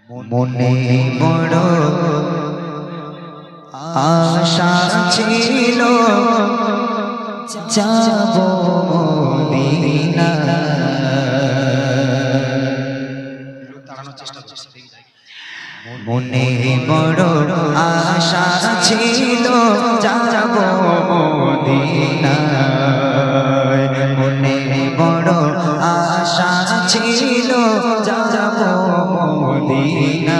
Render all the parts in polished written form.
মনে বড় আশা ছিল যাব মদিনা। মনে বড় আশা ছিল যাব মদিনা। মনে বড় আশা ছিল যাব মদিনা।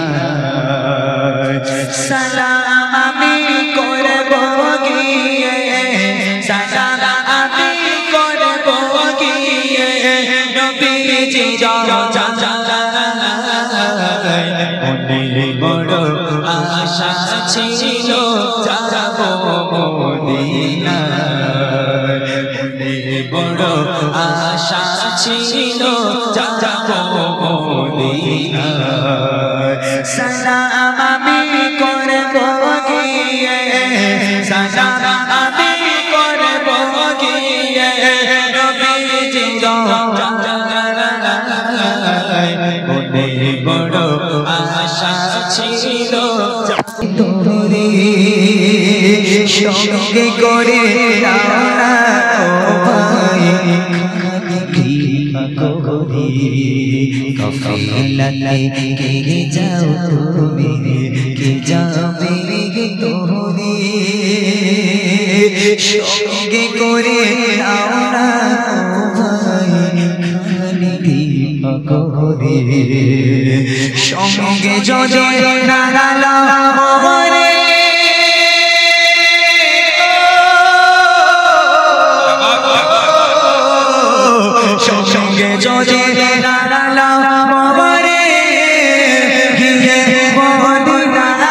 সালাম আমি করব গিয়ে, সালাম আমি করব গিয়ে নবীজি মনে বড় আশা ছিল যাব মদিনা। মনে বড় আশা ছিল যাব মদিনা। সালাম আমি করব গিয়ে, সালাম আমি করব গিয়ে নবীজি মনে বড় আশা ছিল তোরে সঙ্গে করে রানা ও ভাই করি কফিলাতে কে যাও তুমি, কে যাবে তোরে সঙ্গে করে রানা ও ভাই করে সঙ্গে যদি নাগালাম রে সঙ্গে যদি নাগালাম রে গিয়ে মদিনা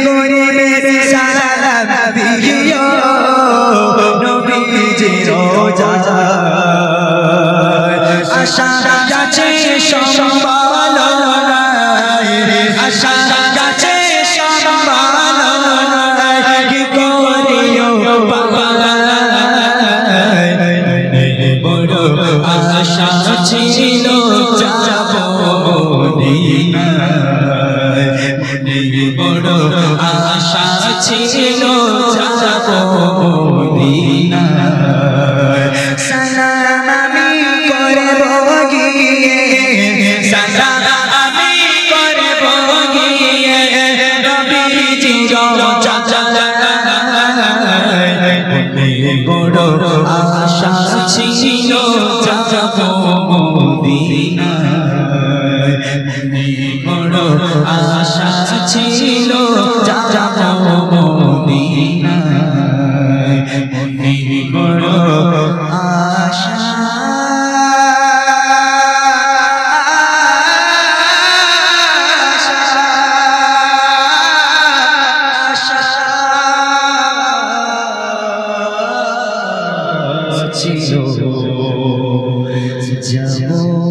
গরিবের সালাম দিও নবীজির রোজা। আশা গাছে সম্বল নাই, আশা গাছে সম্বল নাই, কি করিও বাবা বড় আশা ছিল যাব মদিনা। মনে বড় আশা ছিল যাব মদিনা। সালাম আমি করব গিয়ে, সালাম আমি করব গিয়ে নবীজি মনে বড় আশা ছিল যাব মদিনা। মনে বড় আশা ছিল যাব মদিনা। মনে বড় আশা ছিল যাব